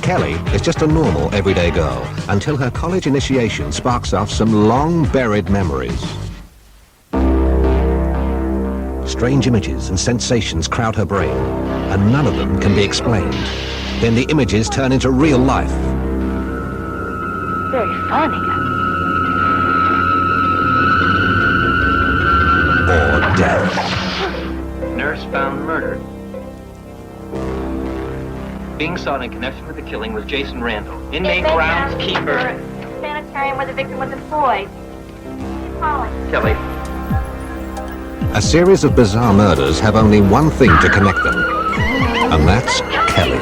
Kelly is just a normal, everyday girl until her college initiation sparks off some long-buried memories. Strange images and sensations crowd her brain, and none of them can be explained. Then the images turn into real life. Very funny. Or death. Nurse found murdered. Being sought in connection with the killing was Jason Randall, inmate groundskeeper. Sanitarium where the victim was employed. Calling. Kelly. A series of bizarre murders have only one thing to connect them, and that's Kelly.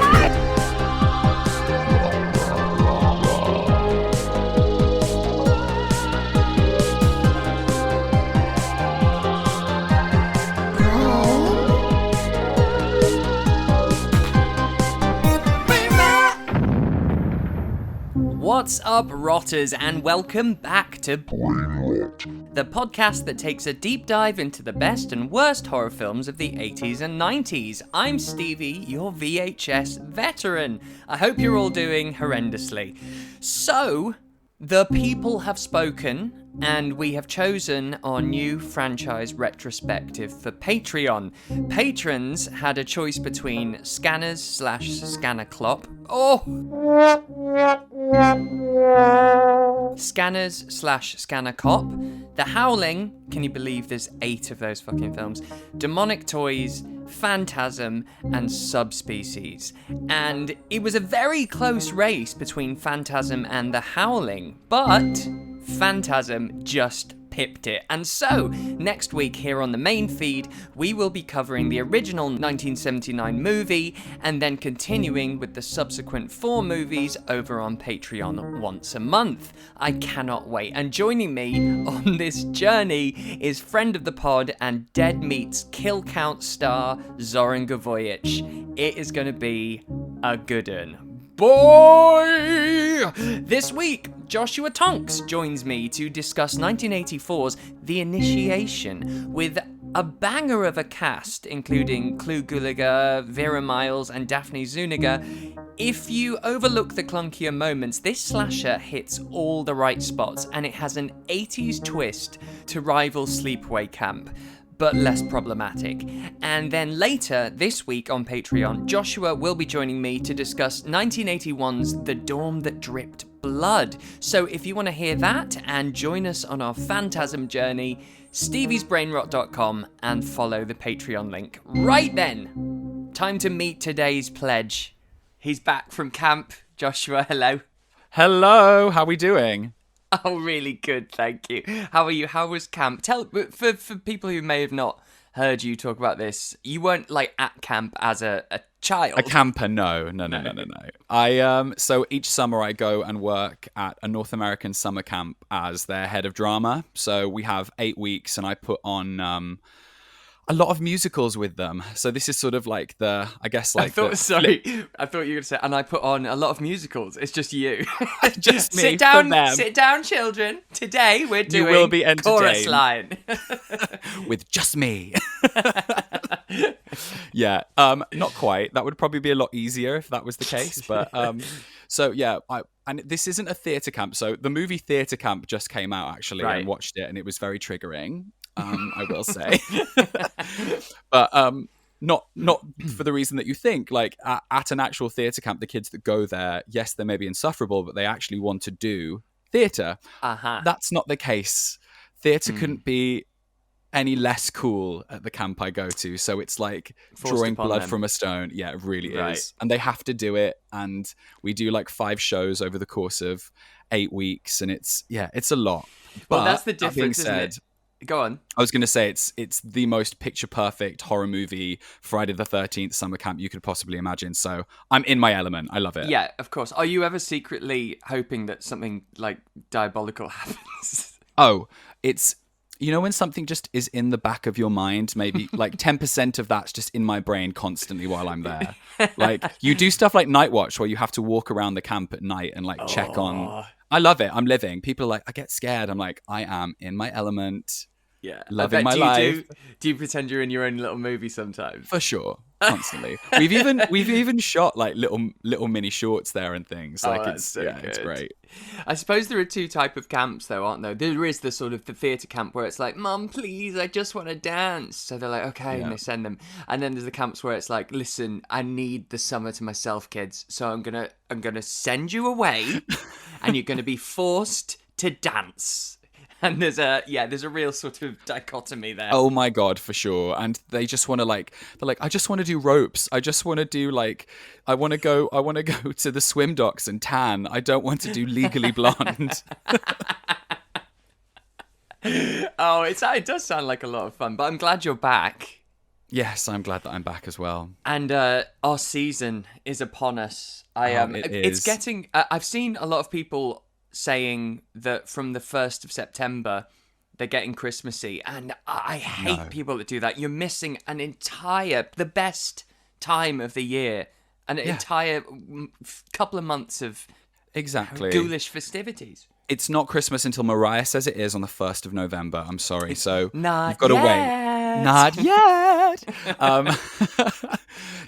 What's up, rotters, and welcome back to the podcast that takes a deep dive into the best and worst horror films of the 80s and 90s. I'm Stevie, your VHS veteran. I hope you're all doing horrendously. So, the people have spoken, and we have chosen our new franchise retrospective for Patreon. Patrons had a choice between Scanners/Scannerclop. Scanners/Scanner Cop, The Howling, can you believe there's 8 of those fucking films, Demonic Toys, Phantasm, and Subspecies. And it was a very close race between Phantasm and The Howling, but Phantasm just pipped it. And so, next week here on the main feed, we will be covering the original 1979 movie and then continuing with the subsequent 4 movies over on Patreon once a month. I cannot wait. And joining me on this journey is friend of the pod and Dead Meat's kill count star, Zoran Gavoyich. It is going to be a good one. Boy! This week, Joshua Tonks joins me to discuss 1984's The Initiation with a banger of a cast, including Clu Gulager, Vera Miles, and Daphne Zuniga. If you overlook the clunkier moments, this slasher hits all the right spots, and it has an 80s twist to rival Sleepaway Camp, but less problematic. And then later this week on Patreon, Joshua will be joining me to discuss 1981's The Dawn That Dripped Blood. So if you want to hear that and join us on our Phantasm journey, steviesbrainrot.com and follow the Patreon link. Right then, time to meet today's pledge. He's back from camp. Joshua, hello. Hello, how are we doing? Oh, really good, thank you. How are you? How was camp? Tell for people who may have not heard you talk about this, you weren't like at camp as a child. A camper, no. So each summer I go and work at a North American summer camp as their head of drama. So we have 8 weeks, and I put on a lot of musicals with them. So this is sort of like the, I guess, like I thought you were going to say, and I put on a lot of musicals. It's just you. Just me. Sit down, children. Today we're doing you will be entertained. Chorus line. With just me. Yeah, not quite. That would probably be a lot easier if that was the case. But so yeah, and this isn't a theatre camp. So the movie Theatre Camp just came out actually, right. And watched it, and it was very triggering. I will say, but not for the reason that you think. Like at an actual theatre camp, the kids that go there, yes, they may be insufferable, but they actually want to do theatre. That's not the case. Theatre couldn't be any less cool at the camp I go to. So it's like forced drawing blood them from a stone. Yeah, it really right. is. And they have to do it. And we do like 5 shows over the course of 8 weeks, and it's a lot. Well, but that's the difference, that being said, isn't it? Go on. I was going to say it's the most picture perfect horror movie Friday the 13th summer camp you could possibly imagine. So I'm in my element. I love it. Yeah, of course. Are you ever secretly hoping that something like diabolical happens? Oh, it's, you know, when something just is in the back of your mind, maybe like 10% of that's just in my brain constantly while I'm there. Like you do stuff like Night Watch where you have to walk around the camp at night and like check on. I love it. I'm living. People are like, I get scared. I'm like, I am in my element. Yeah, Loving I bet, my do you life. do you pretend you're in your own little movie sometimes? For sure, constantly. We've even shot like little mini shorts there and things. Oh, Like that's it's so yeah, good. it's great. I suppose there are two type of camps though, aren't there? There is the sort of the theatre camp where it's like, Mum, please, I just want to dance. So they're like, okay, and Yeah. they send them. And then there's the camps where it's like, listen, I need the summer to myself, kids. So I'm gonna send you away, and you're gonna be forced to dance. And there's a real sort of dichotomy there. Oh my god, for sure. And they just want to they're like, I just want to do ropes. I just want to do I want to go to the swim docks and tan. I don't want to do Legally Blonde. Oh, it does sound like a lot of fun. But I'm glad you're back. Yes, I'm glad that I'm back as well. And our season is upon us. It's is. getting. I've seen a lot of people saying that from the 1st of September they're getting Christmassy, and I hate people that do that. You're missing the best time of the year, an entire couple of months of Exactly. ghoulish festivities. It's not Christmas until Mariah says it is on the 1st of November. I'm sorry. So Not you've got to yet. wait. Not yet.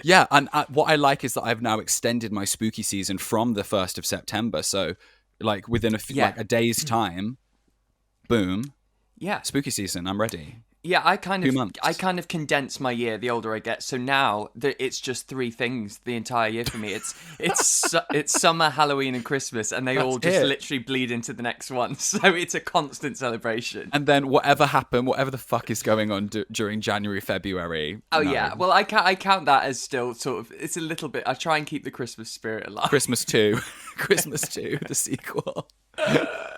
Yeah, and what I like is that I've now extended my spooky season from the 1st of September. So like within a day's time, boom, Yeah. spooky season. I'm ready. Yeah, I kind 2 months. of condense my year the older I get. So now it's just 3 things the entire year for me. It's summer, Halloween, and Christmas, and they all just literally bleed into the next one. So it's a constant celebration. And then whatever the fuck is going on during January, February. Oh no. yeah, well I count that as still sort of. It's a little bit. I try and keep the Christmas spirit alive. Christmas 2, Christmas 2, the sequel.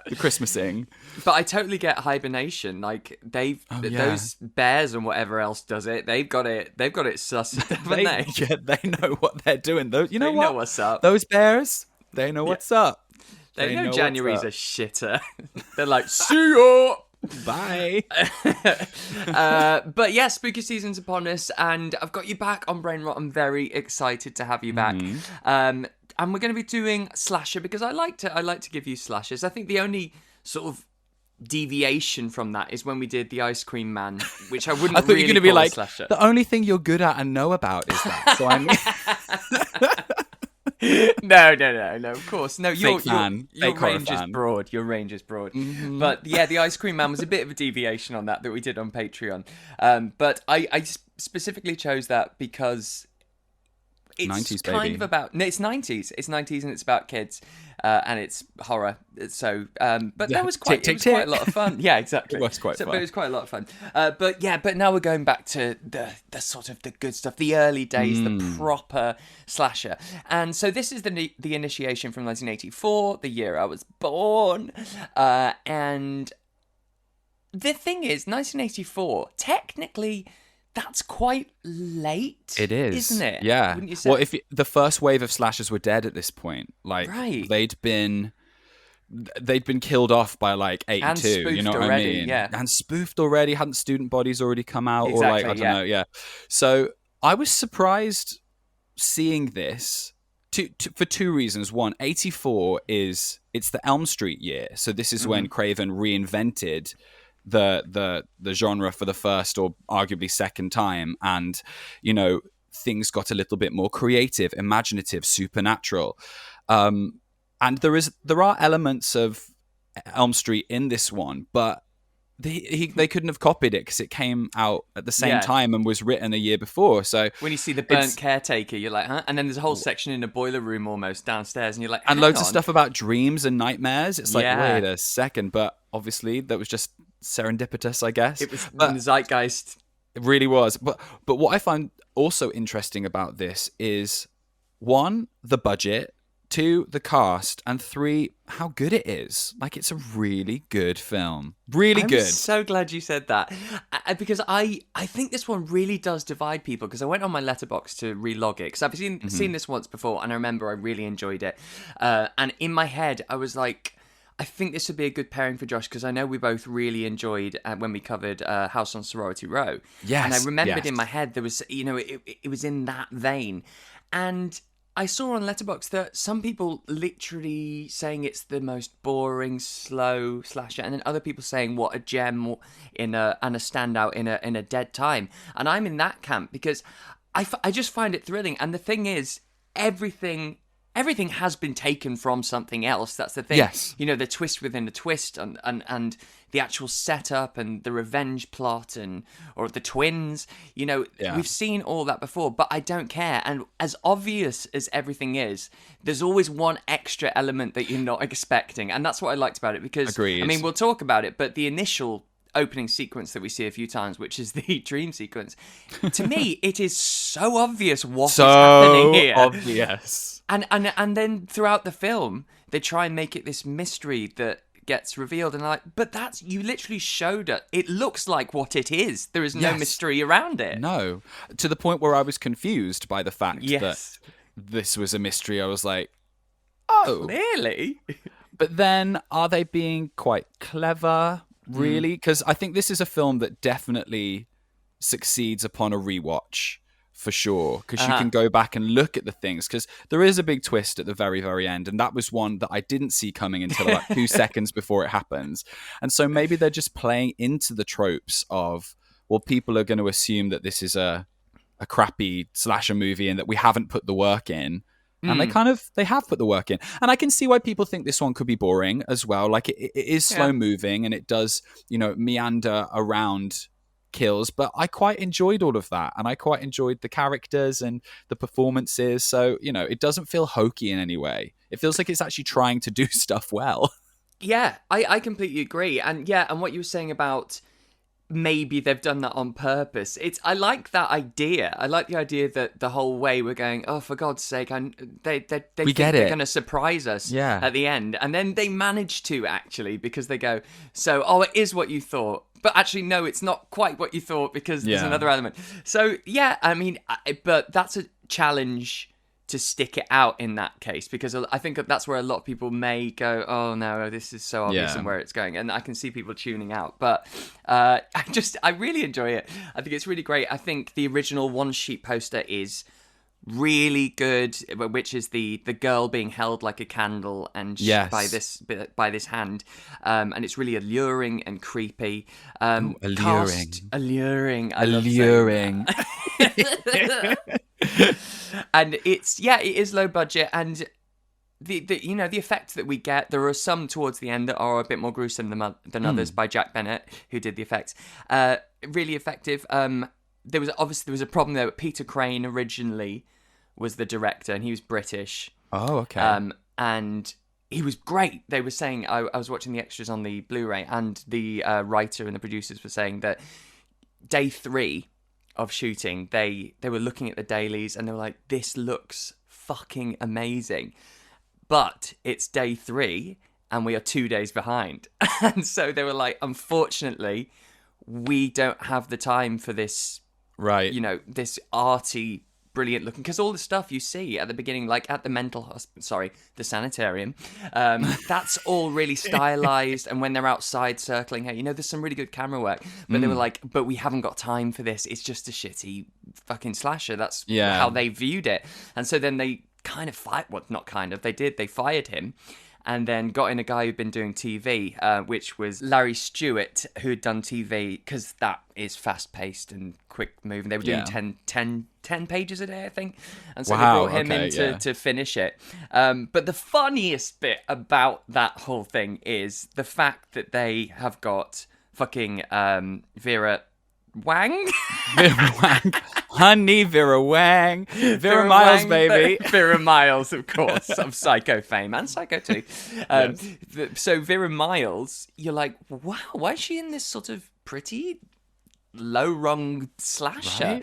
The Christmasing. But I totally get hibernation. Like those bears and whatever else does it. They've got it sussed, haven't they? Yeah, they know what they're doing. Those, They know what's up. Those bears, they know what's up. They know what's January's up. a shitter. They're like, see ya! Bye. But yeah, spooky season's upon us, and I've got you back on Brain Rot. I'm very excited to have you back. And we're going to be doing slasher because I like to give you slashers. I think the only sort of deviation from that is when we did the Ice Cream Man, which I wouldn't. I thought really you were going to be call a like, slasher. the only thing you're good at and know about is that. So I mean, No, of course. No, your Fake horror range is fan. broad. Your range is broad. But yeah, the Ice Cream Man was a bit of a deviation on that we did on Patreon. But I specifically chose that because it's 90s, kind baby. of about... No, it's 90s. It's 90s and it's about kids. And it's horror. So, but that was quite quite a lot of fun. Yeah, exactly. It was quite fun. But it was quite a lot of fun. But now we're going back to the sort of the good stuff, the early days, the proper slasher. And so this is the Initiation from 1984, the year I was born. And the thing is, 1984, technically... That's quite late. it is, isn't it? Yeah. Wouldn't you say? Well, the first wave of slashers were dead at this point, like Right. they'd been killed off by like 82. And spoofed you know what already, I mean? yeah. And spoofed already. Hadn't Student Bodies already come out? Or Exactly, like I don't yeah. know. Yeah. So I was surprised seeing this. For 2 reasons. One, 84 it's the Elm Street year, so this is when Craven reinvented the genre for the first or arguably second time, and you know things got a little bit more creative, imaginative, supernatural, and there are elements of Elm Street in this one, but they couldn't have copied it because it came out at the same time and was written a year before. So when you see the burnt caretaker, you're like, huh? And then there's a whole section in a boiler room almost downstairs, and you're like, and hang loads on. of stuff about dreams and nightmares. It's like, Yeah. wait a second, but obviously that was just serendipitous, I guess. It was But in the zeitgeist. it really was. But what I find also interesting about this is 1, the budget, 2, the cast, and 3, how good it is. Like, it's a really good film. Really good. I'm so glad you said that, because I think this one really does divide people, because I went on my letterbox to relog it, because I've seen this once before, and I remember I really enjoyed it. And in my head, I was like, I think this would be a good pairing for Josh, because I know we both really enjoyed when we covered House on Sorority Row. Yes, And I remembered yes. in my head, there was, it was in that vein. And I saw on Letterboxd that some people literally saying it's the most boring, slow slasher, and then other people saying what a gem and a standout in a dead time. And I'm in that camp because I just find it thrilling. And the thing is, everything has been taken from something else. That's the thing. Yes. You know, the twist within the twist and the actual setup and the revenge plot or the twins. You know, we've seen all that before, but I don't care. And as obvious as everything is, there's always one extra element that you're not expecting. And that's what I liked about it because, Agreed. I mean, we'll talk about it, but the initial opening sequence that we see a few times, which is the dream sequence, to me, it is so obvious what is happening here. Obvious. And then throughout the film, they try and make it this mystery that gets revealed, and but you literally showed it. It looks like what it is. There is no mystery around it. No, to the point where I was confused by the fact that Yes. this was a mystery. I was like, oh, Clearly. but then are they being quite clever? Really? Because I think this is a film that definitely succeeds upon a rewatch. For sure, because you can go back and look at the things, because there is a big twist at the very, very end, and that was one that I didn't see coming until about 2 seconds before it happens. And so maybe they're just playing into the tropes of, well, people are going to assume that this is a crappy slasher movie and that we haven't put the work in. And they have put the work in. And I can see why people think this one could be boring as well. Like it is slow moving and it does, meander around kills, but I quite enjoyed all of that, and I quite enjoyed the characters and the performances. So it doesn't feel hokey in any way. It feels like it's actually trying to do stuff well. Yeah, I completely agree. And and what you were saying about maybe they've done that on purpose. I like that idea. I like the idea that the whole way we're going, oh, for God's sake, they think they're going to surprise us at the end, and then they manage to actually, because they go, so it is what you thought. But actually, no, it's not quite what you thought because there's another element. So, I mean, but that's a challenge to stick it out in that case, because I think that's where a lot of people may go, oh, no, this is so obvious and where it's going. And I can see people tuning out. But I really enjoy it. I think it's really great. I think the original one-sheet poster is really good, which is the girl being held like a candle and by this hand, and it's really alluring and creepy. Alluring. I love saying that. And it is low budget, and the effect that we get, there are some towards the end that are a bit more gruesome than others, by Jack Bennett, who did the effects. Really effective. There was a problem there. Peter Crane originally was the director, and he was British. Oh, okay. And he was great. They were saying, I was watching the extras on the Blu-ray, and the writer and the producers were saying that day 3 of shooting, they were looking at the dailies, and they were like, this looks fucking amazing. But it's day 3, and we are 2 days behind. And so they were like, unfortunately, we don't have the time for this. Right. This arty, brilliant looking, because all the stuff you see at the beginning, like at the the sanitarium, that's all really stylized. And when they're outside circling her, there's some really good camera work. But they were like, but we haven't got time for this. It's just a shitty fucking slasher. That's how they viewed it. And so then they kind of they fired him. And then got in a guy who'd been doing TV, which was Larry Stewart, who'd done TV, because that is fast-paced and quick-moving. They were doing 10 pages a day, I think. And so they brought him in to finish it. But the funniest bit about that whole thing is the fact that they have got fucking Vera Wang? Vera Wang. Honey, Vera Wang. Vera Miles, Wang, baby. Vera Miles, of course, of Psycho fame, and Psycho 2. So Vera Miles, you're like, wow, why is she in this sort of pretty low-rung slasher?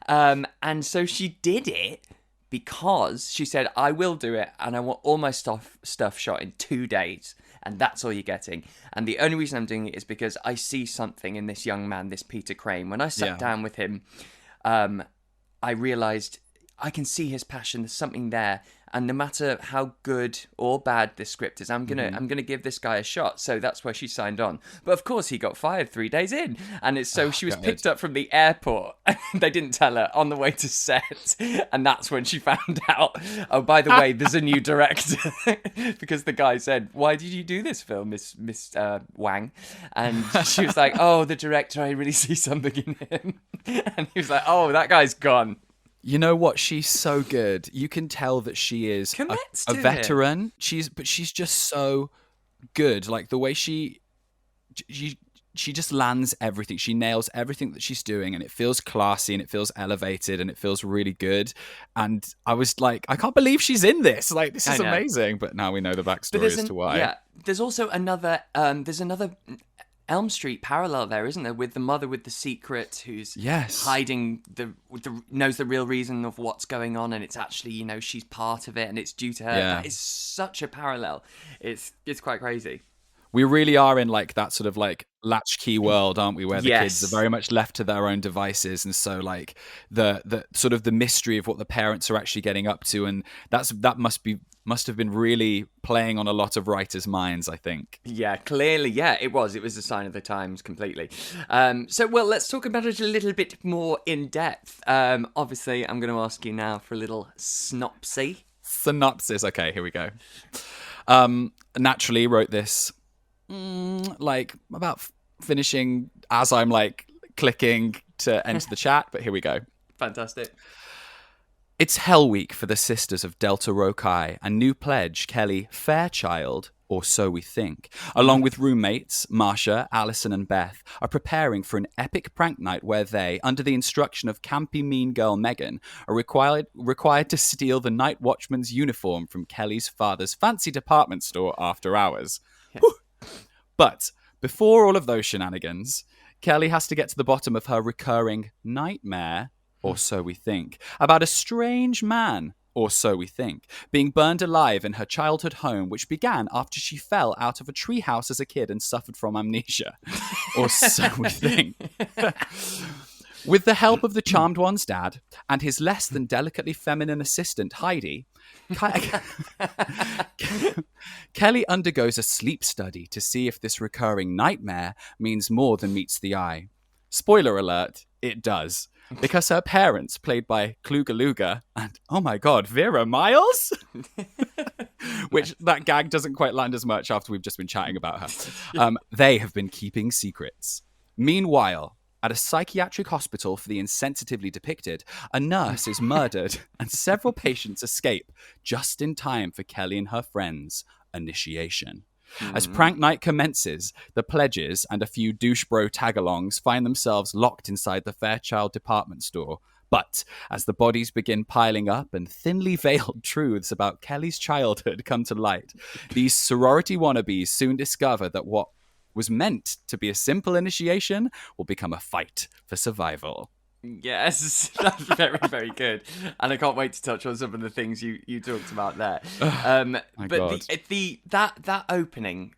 Right? And so she did it because she said, I will do it, and I want all my stuff shot in 2 days. And that's all you're getting. And the only reason I'm doing it is because I see something in this young man, this Peter Crane. When I sat down with him, I realised I can see his passion. There's something there, and no matter how good or bad this script is, I'm gonna give this guy a shot. So that's where she signed on. But of course, he got fired 3 days in, and it's so she was picked up from the airport. They didn't tell her on the way to set, and that's when she found out. Oh, by the way, there's a new director because the guy said, "Why did you do this film, Miss Wang?" And she was like, "Oh, the director. I really see something in him." And he was like, "Oh, that guy's gone." You know what? She's so good. You can tell that she is a veteran. She's just so good. Like the way she just lands everything. She nails everything that she's doing, and it feels classy, and it feels elevated, and it feels really good. And I was like, I can't believe she's in this. Like, this is amazing. But now we know the backstory as to why. Yeah, there's also another. There's another Elm Street parallel there, isn't there, with the mother with the secret who's hiding knows the real reason of what's going on, and it's actually, she's part of it, and it's due to her. Yeah. That is such a parallel. It's quite crazy. We really are in like that sort of like latchkey world, aren't we? Where the kids are very much left to their own devices, and so like the sort of the mystery of what the parents are actually getting up to, and that must have been really playing on a lot of writers' minds, I think. Yeah, clearly, it was a sign of the times completely. So let's talk about it a little bit more in depth. Obviously, I'm going to ask you now for a little synopsis. Okay, here we go. Naturally wrote this like about finishing as I'm like clicking to enter the chat, but here we go. Fantastic. It's Hell Week for the sisters of Delta Rho Chi and new pledge Kelly Fairchild, or so we think, along with roommates Marsha, Allison and Beth, are preparing for an epic prank night where they, under the instruction of campy mean girl Megan, are required to steal the night watchman's uniform from Kelly's father's fancy department store after hours. Yeah. But before all of those shenanigans, Kelly has to get to the bottom of her recurring nightmare, or so we think, about a strange man, or so we think, being burned alive in her childhood home, which began after she fell out of a treehouse as a kid and suffered from amnesia, or so we think. With the help of the Charmed One's dad and his less than delicately feminine assistant, Heidi, Kelly undergoes a sleep study to see if this recurring nightmare means more than meets the eye. Spoiler alert, it does. Because her parents, played by Klugaluga and, oh my god, Vera Miles? Which that gag doesn't quite land as much after we've just been chatting about her. They have been keeping secrets. Meanwhile, at a psychiatric hospital for the insensitively depicted, a nurse is murdered and several patients escape just in time for Kelly and her friends' initiation. As prank night commences, the pledges and a few douche bro tagalongs find themselves locked inside the Fairchild department store. But as the bodies begin piling up and thinly veiled truths about Kelly's childhood come to light, these sorority wannabes soon discover that what was meant to be a simple initiation will become a fight for survival. Yes, that's very, very good. And I can't wait to touch on some of the things you talked about there. But that opening,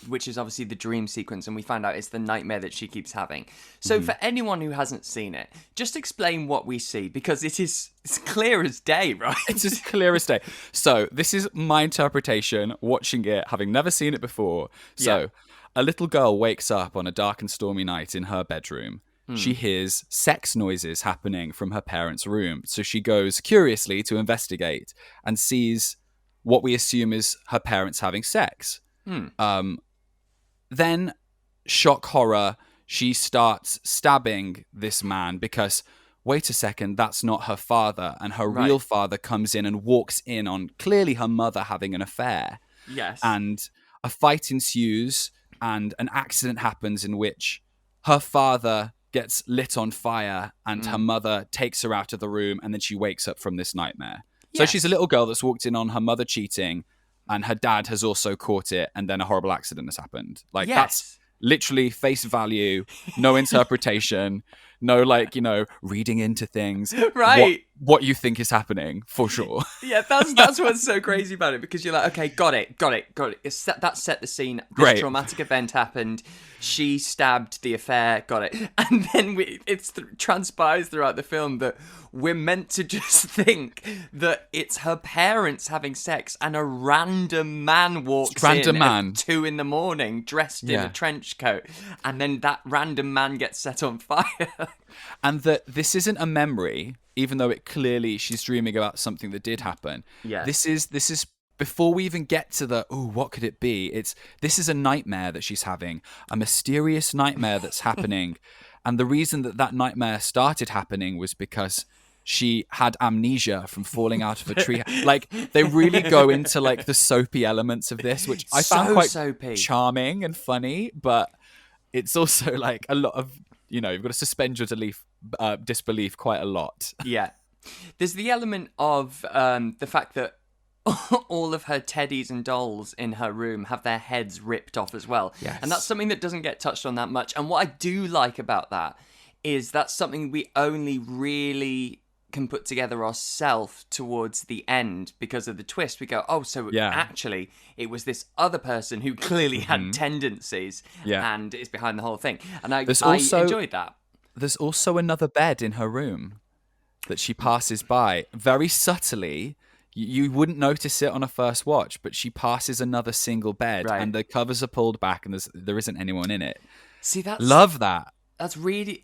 which is obviously the dream sequence, and we find out it's the nightmare that she keeps having. So for anyone who hasn't seen it, just explain what we see, because it's clear as day, right? It's as clear as day. So this is my interpretation, watching it, having never seen it before. So a little girl wakes up on a dark and stormy night in her bedroom. She hears sex noises happening from her parents' room. So she goes curiously to investigate and sees what we assume is her parents having sex. Then, shock horror, she starts stabbing this man because, wait a second, that's not her father. And her real father comes in and walks in on clearly her mother having an affair. Yes. And a fight ensues and an accident happens in which her father gets lit on fire and her mother takes her out of the room, and then she wakes up from this nightmare. Yes. So she's a little girl that's walked in on her mother cheating, and her dad has also caught it, and then a horrible accident has happened. Like, that's literally face value, no interpretation. No, like, reading into things. Right. What you think is happening, for sure. Yeah, that's what's so crazy about it, because you're like, okay, got it. That set the scene. This Great. traumatic event happened. She stabbed the affair. Got it. And then transpires throughout the film that we're meant to just think that it's her parents having sex, and a random man walks in at 2 a.m. dressed in a trench coat, and then that random man gets set on fire. And that this isn't a memory, even though it clearly she's dreaming about something that did happen. Yeah. This is before we even get to the what could it be? This is a nightmare that she's having, a mysterious nightmare that's happening, and the reason that nightmare started happening was because she had amnesia from falling out of a tree. Like, they really go into like the soapy elements of this, which I found quite soapy. Charming and funny, but it's also like a lot of, you've got to suspend your disbelief quite a lot. Yeah. There's the element of the fact that all of her teddies and dolls in her room have their heads ripped off as well. Yes. And that's something that doesn't get touched on that much. And what I do like about that is that's something we only really can put together ourselves towards the end because of the twist. We go, actually, it was this other person who clearly had tendencies and is behind the whole thing. And I enjoyed that. There's also another bed in her room that she passes by very subtly. You wouldn't notice it on a first watch, but she passes another single bed, and the covers are pulled back, and there isn't anyone in it. See, love that. It's really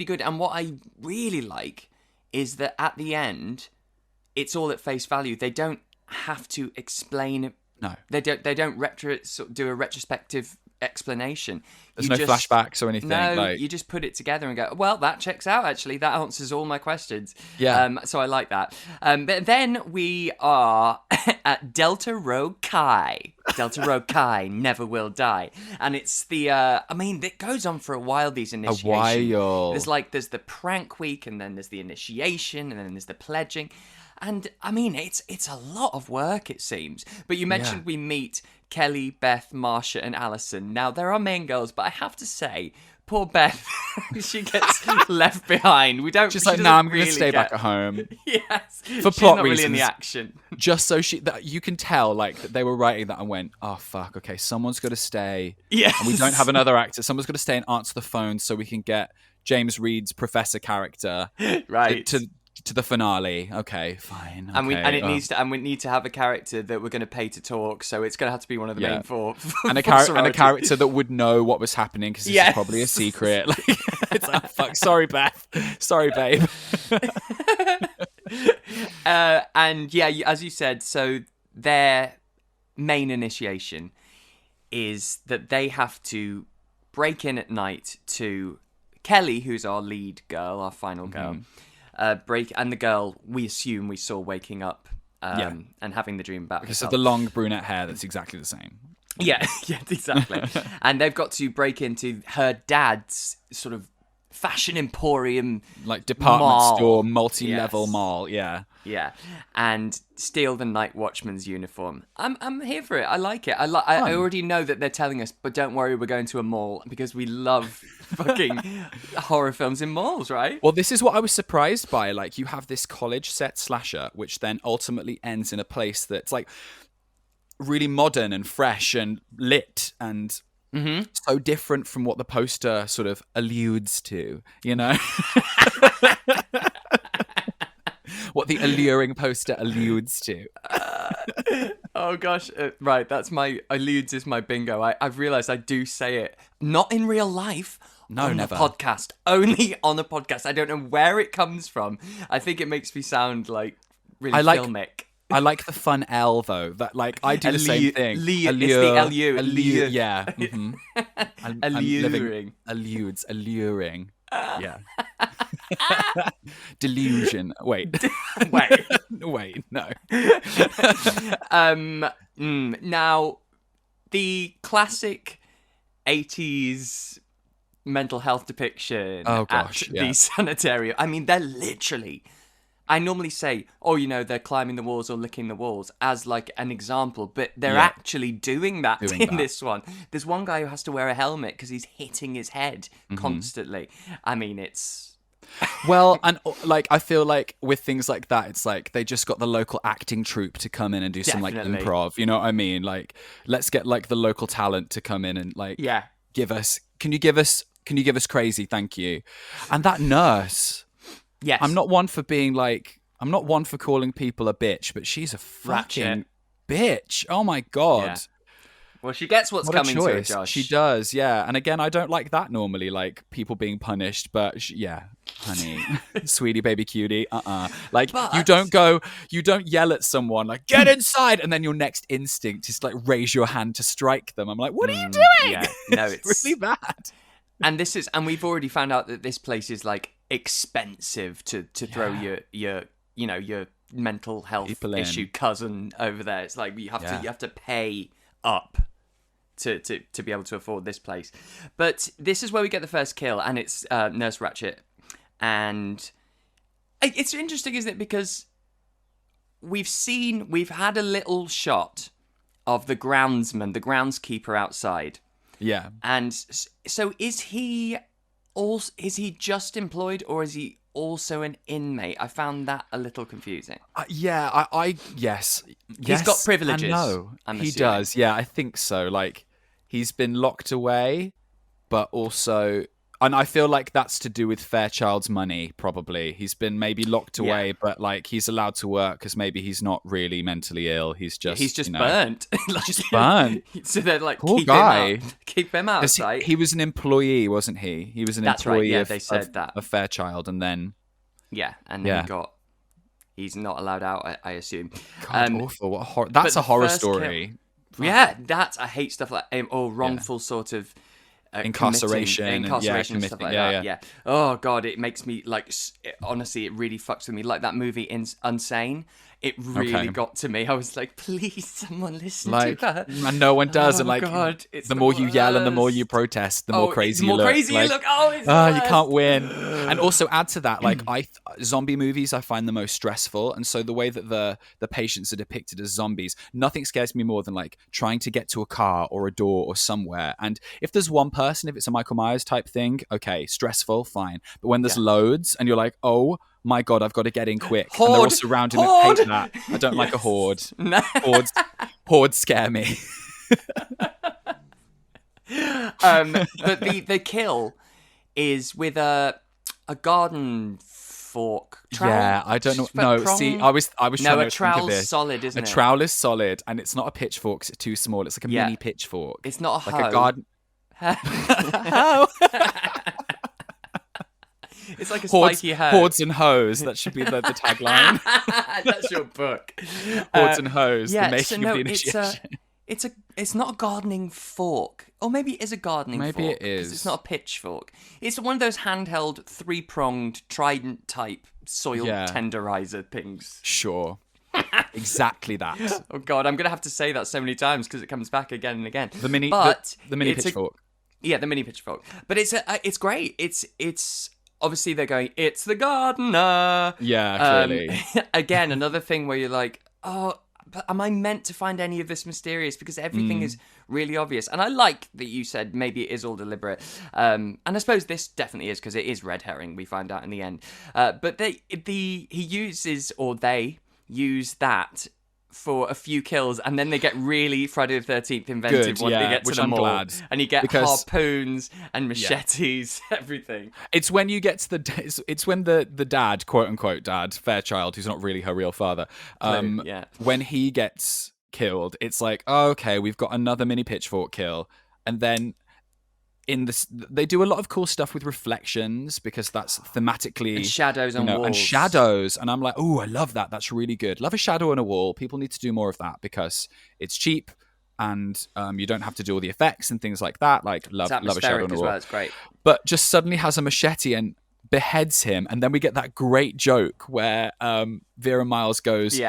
good. And what I really like is that at the end, it's all at face value. They don't have to explain it. No, they don't do a retrospective explanation. There's no flashbacks or anything. No, you just put it together and go, well, that checks out, actually. That answers all my questions. Yeah. So I like that. But then we are at Delta Rho Chi. Delta Rho Chi, never will die. And it's the, it goes on for a while, these initiations. A while. There's the prank week, and then there's the initiation, and then there's the pledging. And, it's a lot of work, it seems. But you mentioned we meet Kelly, Beth, Marsha, and Allison. Now, there are main girls, but I have to say, poor Beth, she gets left behind. She's like, I'm going to stay back at home. Yes. For plot not reasons. Really in the action. Just so you can tell, like, that they were writing that and went, oh, fuck, okay, someone's got to stay. Yes. And we don't have another actor. Someone's got to stay and answer the phone so we can get James Reed's professor character to the finale. Okay, fine. Okay. And we need to have a character that we're going to pay to talk, so it's going to have to be one of the main four. And a character that would know what was happening, because this is probably a secret. Like, it's like, fuck, sorry, Beth. Sorry, babe. And yeah, as you said, so their main initiation is that they have to break in at night to Kelly, who's our lead girl, our final girl. And the girl we assume we saw waking up and having the dream about because herself. of the long brunette hair that's exactly the same. Yeah, exactly. And they've got to break into her dad's sort of fashion emporium, like department mall. Store, multi-level mall. Yeah, and steal the night watchman's uniform. I'm here for it. I like it. I already know that they're telling us, but don't worry, we're going to a mall, because we love fucking horror films in malls, right? Well, this is what I was surprised by. Like, you have this college set slasher, which then ultimately ends in a place that's like really modern and fresh and lit and so different from what the poster sort of alludes to, what the alluring poster alludes to. Oh gosh, right, that's my alludes is my bingo. I've realised I do say it not in real life. No, on never. A podcast, only on a podcast. I don't know where it comes from. I think it makes me sound like really filmic. I like the fun L though. That like I do the same thing. It's the L-U. Allure. Yeah. Mm-hmm. Alluring. Yeah. Delusion. Wait. Wait. No. Now, the classic 80s mental health depiction at the sanitarium. I mean, they're literally... I normally say, they're climbing the walls or licking the walls as like an example, but they're actually doing that this one. There's one guy who has to wear a helmet because he's hitting his head constantly. I mean, it's Well, and like I feel like with things like that, it's like they just got the local acting troupe to come in and do some like Definitely. improv. You know what I mean? Like, let's get like the local talent to come in and like Yeah. give us. Can you give us crazy? Thank you. And that nurse. Yes. I'm not one for being like. I'm not one for calling people a bitch, but she's a fucking Ratchet. bitch. Oh my god. Yeah. Well, she gets what's What coming a to her, choice. Josh. She does, yeah. And again, I don't like that normally, like people being punished. But yeah, honey, sweetie, baby, cutie, Like But- you don't yell at someone like get inside, and then your next instinct is to like raise your hand to strike them. I'm like, what are you doing? Yeah. No, it's really bad. And we've already found out that this place is like expensive to throw your mental health People in. issue cousin over there. It's like you have to pay up to be able to afford this place. But this is where we get the first kill, and it's Nurse Ratchet. And it's interesting, isn't it? Because we've had a little shot of the groundskeeper outside. Yeah. And so is he just employed, or is he also an inmate? I found that a little confusing. Yes. He's got privileges. And no, I'm he assuming. does. Yeah, I think so. Like he's been locked away, but also, and I feel like that's to do with Fairchild's money. Probably he's been maybe locked away, but like he's allowed to work because maybe he's not really mentally ill. He's just burnt. Just burnt. So they're like, Poor guy. Keep him out of 'Cause sight. he was an employee, wasn't he? He was an That's right, employee yeah, of, they said that. of Fairchild, and then Yeah, and then he's not allowed out, I assume. God, awful. What that's but a horror first story. Yeah, I hate stuff like or wrongful sort of Incarceration and, and stuff committing, like that. Yeah. Oh god, it makes me like honestly, it really fucks with me. Like that movie Unsane. It really got to me. I was like, please, someone listen Like, to her. and no one does. Oh, and like, God, it's the the more you yell and the more worst. you protest, the more crazy the more you look. crazy like, you look. Oh, it's the you worst. can't win. And also add to that, like zombie movies, I find the most stressful. And so the way that the patients are depicted as zombies, nothing scares me more than like trying to get to a car or a door or somewhere. And if there's one person, if it's a Michael Myers type thing, okay, stressful, fine. But when there's loads and you're like, oh my god, I've got to get in quick. Horde! And they're all surrounding me. Horde! Hate that. I don't like a horde. No. Hordes scare me. But the kill is with a garden fork. Trowel? Yeah, I don't know. No, Prong? see, I was trying a to think of trowel's this. solid, isn't it? A trowel is solid, and it's not a pitchfork. 'Cause it's too small. It's like a mini pitchfork. It's not a like hoe. a garden. It's like a Hordes, spiky hoe. hordes and hoes. That should be the tagline. That's your book. Hordes and hoes. Yeah, the making of the initiation. It's not a gardening fork. Or maybe it is a gardening fork. Maybe it 'cause is. It's not a pitchfork. It's one of those handheld, three-pronged, trident-type soil tenderizer things. Sure. Exactly that. Oh, God, I'm going to have to say that so many times because it comes back again and again. The mini, but the mini it's pitchfork. Yeah, the mini pitchfork. But it's great. It's obviously they're going, it's the gardener. Yeah, clearly. Again, another thing where you're like, oh, but am I meant to find any of this mysterious? Because everything is really obvious. And I like that you said maybe it is all deliberate. And I suppose this definitely is because it is red herring, we find out in the end. But they use that for a few kills, and then they get really Friday the 13th inventive when they get to which the I'm mall. glad. And you get Because- harpoons and machetes, everything. It's when you get to it's when the dad, quote unquote dad, Fairchild, who's not really her real father, when he gets killed, it's like, oh, okay, we've got another mini pitchfork kill, and then in this, they do a lot of cool stuff with reflections because that's thematically And shadows on walls. and shadows, and I'm like, oh, I love that. That's really good. Love a shadow on a wall. People need to do more of that because it's cheap. And you don't have to do all the effects and things like that. Like love a shadow on a as wall. well. It's great. But just suddenly has a machete and beheads him, and then we get that great joke where Vera Miles goes,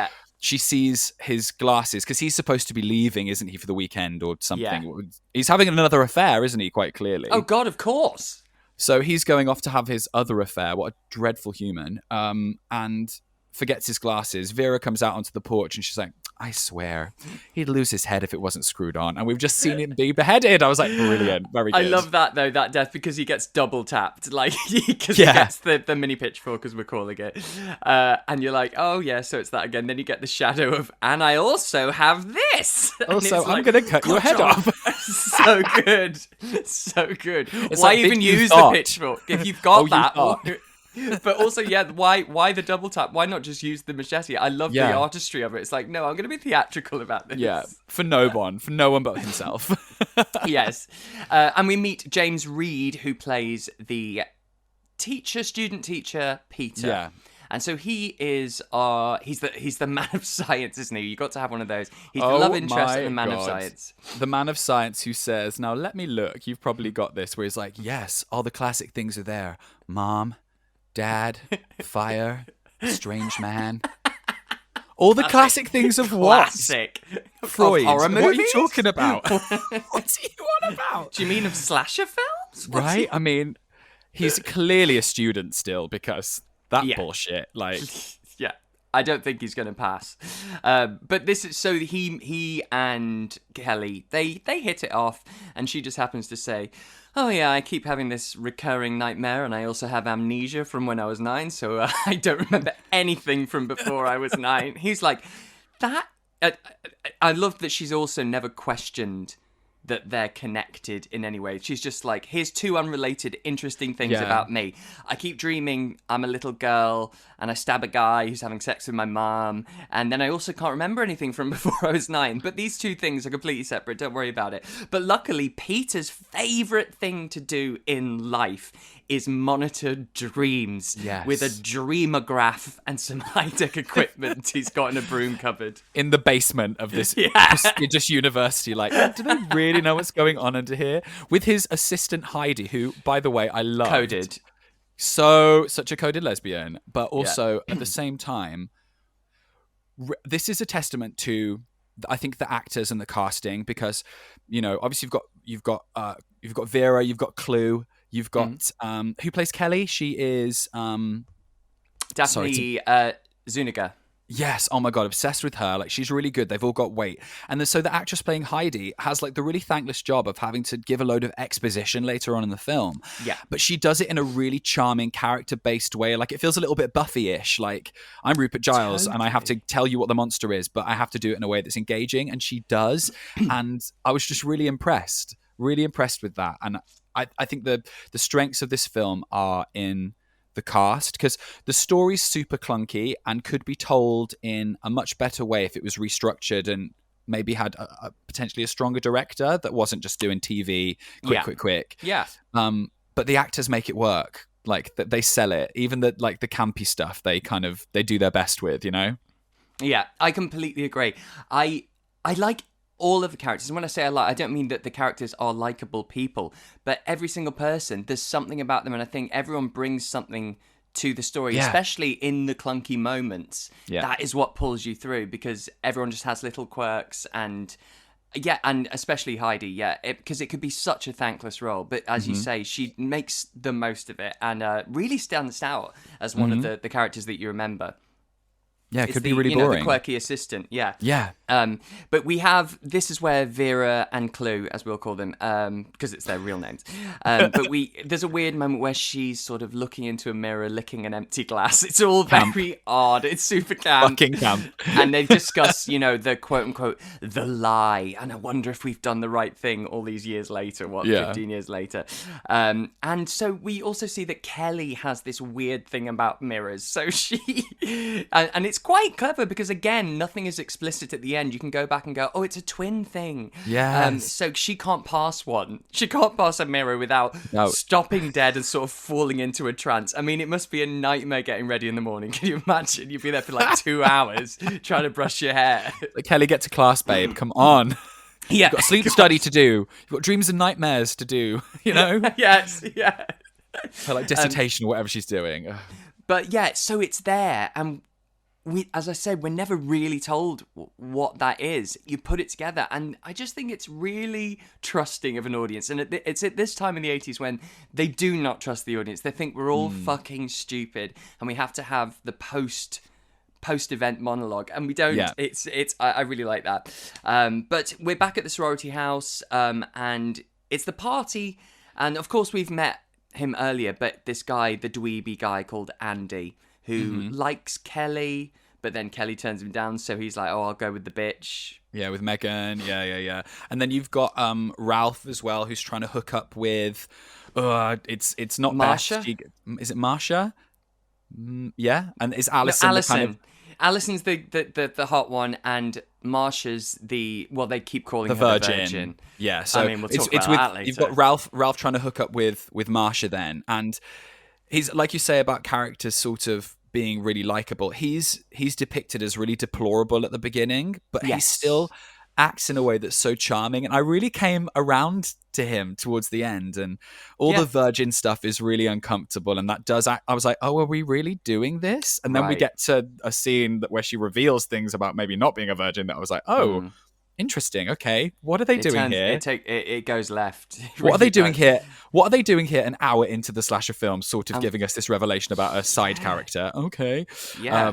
she sees his glasses because he's supposed to be leaving, isn't he, for the weekend or something? Yeah. He's having another affair, isn't he? Quite clearly. Oh God, of course. So he's going off to have his other affair. What a dreadful human! And forgets his glasses. Vera comes out onto the porch and she's like, I swear, he'd lose his head if it wasn't screwed on. And we've just seen him be beheaded. I was like, brilliant, very good. I love that, though, that death, because he gets double tapped. Like, because he gets the mini pitchfork, as we're calling it. And you're like, oh, yeah, so it's that again. Then you get the shadow of, and I also have this. Also, I'm going to cut your head off. So good. So good. It's Why like even use the pitchfork? If you've got that... But also, why the double tap? Why not just use the machete? I love the artistry of it. It's like, no, I'm going to be theatrical about this. Yeah, for no one but himself. Yes. And we meet James Reed, who plays the student teacher, Peter. Yeah. And so he is he's the man of science, isn't he? You got to have one of those. He's the love interest and the man of science. The man of science who says, now let me look, you've probably got this, where he's like, yes, all the classic things are there. Mom, Dad, fire, strange man. All the classic things of what? Classic. Freud. Of horror movies? What are you talking about? What's he on about? Do you mean of slasher films? Right? I mean, he's clearly a student still, because that bullshit, like... Yeah. I don't think he's going to pass. But this is so he and Kelly, they hit it off, and she just happens to say, oh yeah, I keep having this recurring nightmare, and I also have amnesia from when I was 9, so I don't remember anything from before I was 9. He's like, that... I love that she's also never questioned that they're connected in any way. She's just like, here's two unrelated, interesting things about me. I keep dreaming I'm a little girl, and I stab a guy who's having sex with my mom, and then I also can't remember anything from before I was 9. But these two things are completely separate. Don't worry about it. But luckily, Peter's favourite thing to do in life is monitor dreams with a dreamograph and some high-tech equipment he's got in a broom cupboard. In the basement of this prestigious university. Like, do they really know what's going on under here? With his assistant Heidi, who, by the way, I love. Coded. Such a coded lesbian. But also, at the same time, this is a testament to, I think, the actors and the casting. Because, you know, obviously you've got Vera, you've got Clue. You've got who plays Kelly? She is Daphne Zuniga. Yes, oh my god, obsessed with her. Like, she's really good. They've all got weight. And then, so the actress playing Heidi has like the really thankless job of having to give a load of exposition later on in the film. Yeah. But she does it in a really charming, character-based way. Like, it feels a little bit Buffy-ish. Like, I'm Rupert Giles and I have to tell you what the monster is, but I have to do it in a way that's engaging, and she does. And I was just really impressed with that. And I think the strengths of this film are in the cast, because the story's super clunky and could be told in a much better way if it was restructured and maybe had potentially a stronger director that wasn't just doing TV quick. Yeah. But the actors make it work. Like, they sell it. Even the campy stuff, they do their best with, you know? Yeah, I completely agree. I like all of the characters. And when I say I don't mean that the characters are likable people, but every single person, there's something about them, and I think everyone brings something to the story, especially in the clunky moments. Yeah. That is what pulls you through, because everyone just has little quirks, and especially Heidi, because it could be such a thankless role, but as you say, she makes the most of it, and really stands out as one of the characters that you remember. Yeah, it could be really boring. The quirky assistant, yeah. Yeah. But this is where Vera and Clue, as we'll call them, because it's their real names. But there's a weird moment where she's sort of looking into a mirror, licking an empty glass. It's all very odd. It's super camp. Fucking camp. And they discuss, the quote-unquote, the lie. And I wonder if we've done the right thing all these years later, 15 years later. And so we also see that Kelly has this weird thing about mirrors. So she... and it's quite clever, because again, nothing is explicit at the end. You can go back and go, oh, it's a twin thing. Yeah. So she can't pass one. She can't pass a mirror without stopping dead and sort of falling into a trance. I mean, it must be a nightmare getting ready in the morning. Can you imagine? You'd be there for like 2 hours trying to brush your hair. Like, Kelly, get to class, babe. Come on. Yeah. You've got a sleep study to do. You've got dreams and nightmares to do, you know? Yes, yeah. Her like dissertation or whatever she's doing. But yeah, so it's there, and as I said, we're never really told what that is. You put it together, and I just think it's really trusting of an audience. And it's at this time in the 80s when they do not trust the audience. They think we're all fucking stupid, and we have to have the post-event monologue, and we don't. Yeah. I really like that. But we're back at the sorority house, and it's the party, and of course we've met him earlier, but this guy, the dweeby guy called Andy, who likes Kelly, but then Kelly turns him down, so he's like, "Oh, I'll go with the bitch." Yeah, with Megan. Yeah. And then you've got Ralph as well, who's trying to hook up with. It's not Marsha? Beth. Is it Marsha? Yeah, and is Allison? No, Allison. The kind of, Allison's the hot one, and Marsha's they keep calling the her virgin. the virgin. Yeah, so I mean, we'll talk it's about with that later. you've got Ralph trying to hook up with Marsha then, and he's like you say about characters sort of being really likable. He's depicted as really deplorable at the beginning, but he still acts in a way that's so charming, and I really came around to him towards the end, and all the virgin stuff is really uncomfortable, and that does I was like, oh, are we really doing this? And then we get to a scene where she reveals things about maybe not being a virgin that I was like, oh, interesting. Okay, what are they doing here? It goes left. What are they doing here? What are they doing here an hour into the slasher film, sort of giving us this revelation about a side character? Okay. Yeah.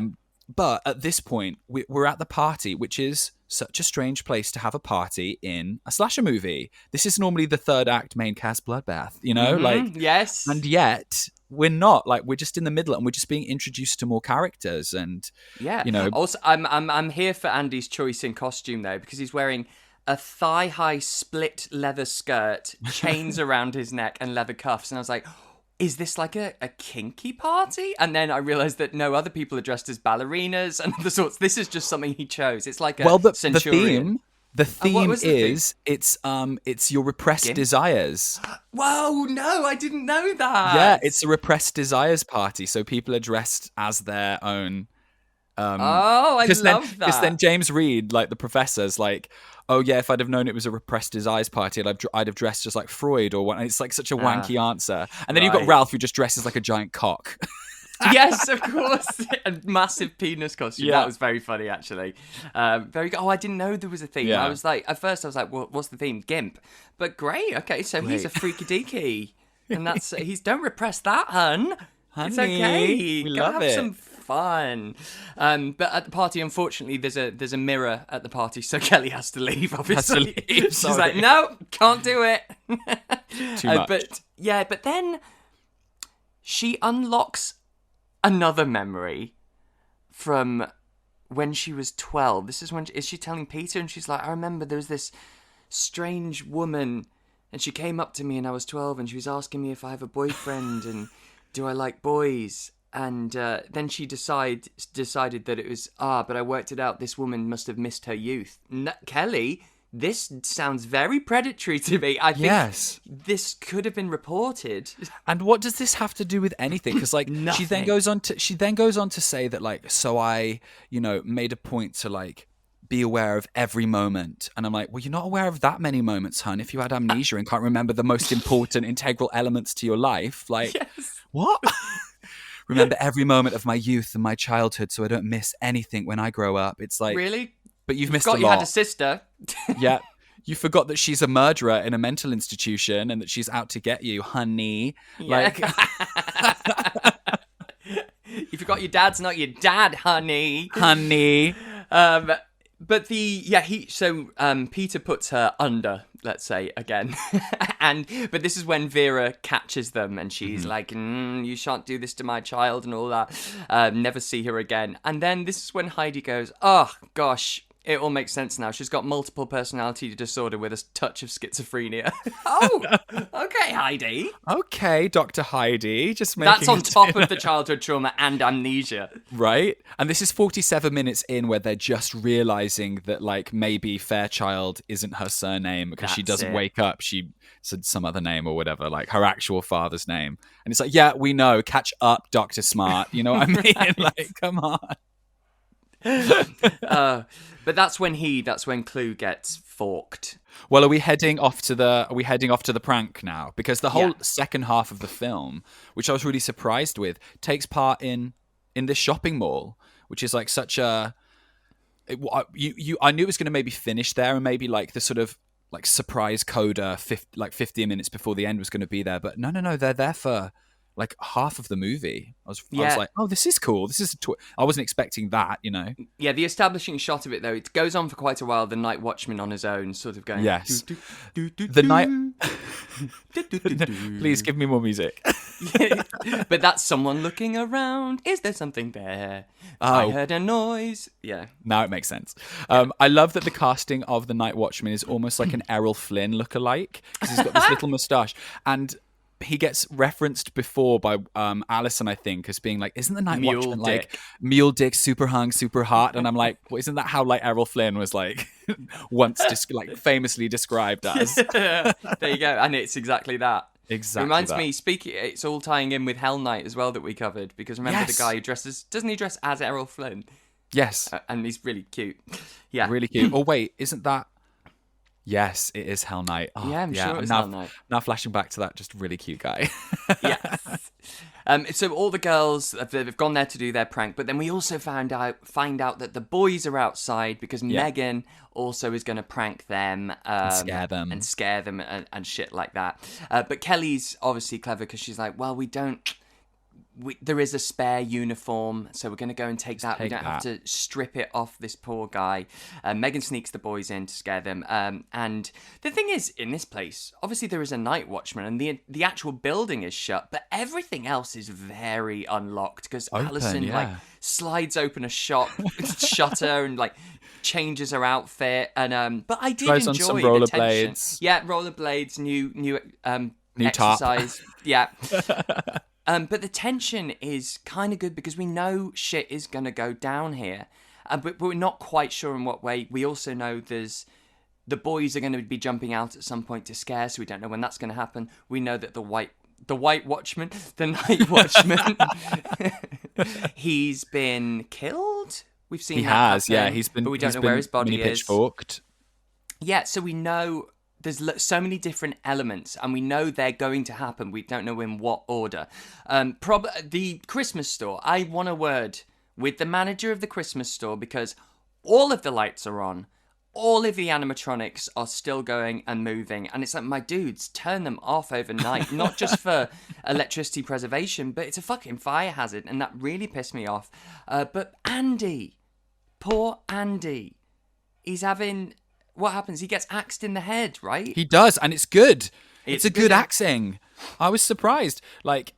But at this point, we're at the party, which is such a strange place to have a party in a slasher movie. This is normally the third act main cast bloodbath, you know? Yes. And yet we're not. Like, we're just in the middle and we're just being introduced to more characters, and you know. Also, I'm here for Andy's choice in costume though, because he's wearing a thigh-high split leather skirt, chains around his neck, and leather cuffs, and I was like, is this like a kinky party? And then I realized that no, other people are dressed as ballerinas and other sorts. This is just something he chose. It's like a centurion. The theme was the is it's your repressed desires. Whoa, no, I didn't know that. Yeah, it's a repressed desires party. So people are dressed as their own. I love that. Because then James Reed, like the professor's like, oh yeah, if I'd have known it was a repressed desires party, I'd have dressed just like Freud or what. And it's like such a wanky answer. And then you've got Ralph, who just dresses like a giant cock. Yes, of course. A massive penis costume. Yeah. That was very funny, actually. Very good. Oh, I didn't know there was a theme. Yeah. I was like, at first I was like, well, what's the theme? Gimp. But great. Okay, so he's a freaky deaky. And that's, don't repress that, hun. It's Honey, okay. we Go love have it. some fun. But at the party, unfortunately, there's a mirror at the party, so Kelly has to leave, obviously. She's Sorry. like, no, can't do it. Too much. But then she unlocks another memory from when she was 12. This is when is she telling Peter, and she's like, I remember there was this strange woman, and she came up to me, and I was 12, and she was asking me if I have a boyfriend and do I like boys. And then she decided that it was, but I worked it out. This woman must have missed her youth. Kelly, this sounds very predatory to me. I think this could have been reported. And what does this have to do with anything? Because like she then goes on to say that like, so I, made a point to like be aware of every moment. And I'm like, well, you're not aware of that many moments, hun. If you had amnesia and can't remember the most important integral elements to your life, like what? Remember every moment of my youth and my childhood so I don't miss anything when I grow up. It's like, really? But you've missed a lot. You had a sister. Yeah. You forgot that she's a murderer in a mental institution and that she's out to get you, honey. Yeah. You forgot your dad's not your dad, honey. Honey. But Peter puts her under, let's say, again. But this is when Vera catches them and she's like, you shan't do this to my child and all that. Never see her again. And then this is when Heidi goes, oh, gosh, it all makes sense now. She's got multiple personality disorder with a touch of schizophrenia. Oh, okay, Heidi. Okay, Dr. Heidi. Just making That's on top of the childhood trauma and amnesia. Right? And this is 47 minutes in where they're just realizing that, like, maybe Fairchild isn't her surname because she doesn't wake up. She said some other name or whatever, like her actual father's name. And it's like, yeah, we know. Catch up, Dr. Smart. You know what I mean? Like, come on. But that's when Clue gets forked. Well, are we heading off to the prank now? Because the whole second half of the film, which I was really surprised with, takes part in this shopping mall, which is like such a. I knew it was going to maybe finish there, and maybe like the sort of like surprise coda, 15 minutes before the end was going to be there, but no, they're there for like half of the movie. I was Yeah. like, oh, this is cool. This is I wasn't expecting that, Yeah, the establishing shot of it, though, it goes on for quite a while. The Night Watchman on his own, sort of going. Yes. The The night. Please give me more music. But that's someone looking around. Is there something there? Oh. I heard a noise. Yeah. Now it makes sense. I love that the casting of the Night Watchman is almost like an Errol Flynn lookalike, because he's got this little moustache, and he gets referenced before by Alison, I think, as being like, isn't the Night Mule Watchman dick. like mule dick, super hung, super hot? And I'm like, well, isn't that how like Errol Flynn was like once like famously described as? There you go. And it's exactly that. Exactly. Reminds that. me, it's all tying in with Hell Night as well that we covered, because remember Yes. the guy who doesn't he dress as Errol Flynn? Yes, And he's really cute. Yeah. really cute. Oh wait, isn't that? Yes, it is Hell Night. Oh, Yeah, I'm sure it was now, Hell Night. Now flashing back to that just really cute guy. Yes. So all the girls, they've gone there to do their prank, but then we also find out that the boys are outside because Megan also is going to prank them. Scare them. And scare them and shit like that. But Kelly's obviously clever because she's like, well, there is a spare uniform, so we're going to go and take that. We don't have to strip it off this poor guy. Megan sneaks the boys in to scare them. And the thing is, in this place, obviously there is a night watchman, and the actual building is shut, but everything else is very unlocked because Alison like slides open a shop shutter and like changes her outfit. And but I did Tries enjoy on some the tension. rollerblades. Yeah, rollerblades, new New exercise. top. Yeah. But the tension is kind of good because we know shit is going to go down here. But we're not quite sure in what way. We also know the boys are going to be jumping out at some point to scare, so we don't know when that's going to happen. We know that the night watchman, he's been killed. We've seen He that has, happen, he's been, but we don't he's know been where his body mini is. pitchforked. Yeah, so we know there's so many different elements, and we know they're going to happen. We don't know in what order. The Christmas store. I want a word with the manager of the Christmas store because all of the lights are on. All of the animatronics are still going and moving. And it's like, my dudes, turn them off overnight. Not just for electricity preservation, but it's a fucking fire hazard. And that really pissed me off. But Andy, poor Andy, he's having... What happens? He gets axed in the head, right? He does, and it's good. It's a good good. axing. I was surprised. Like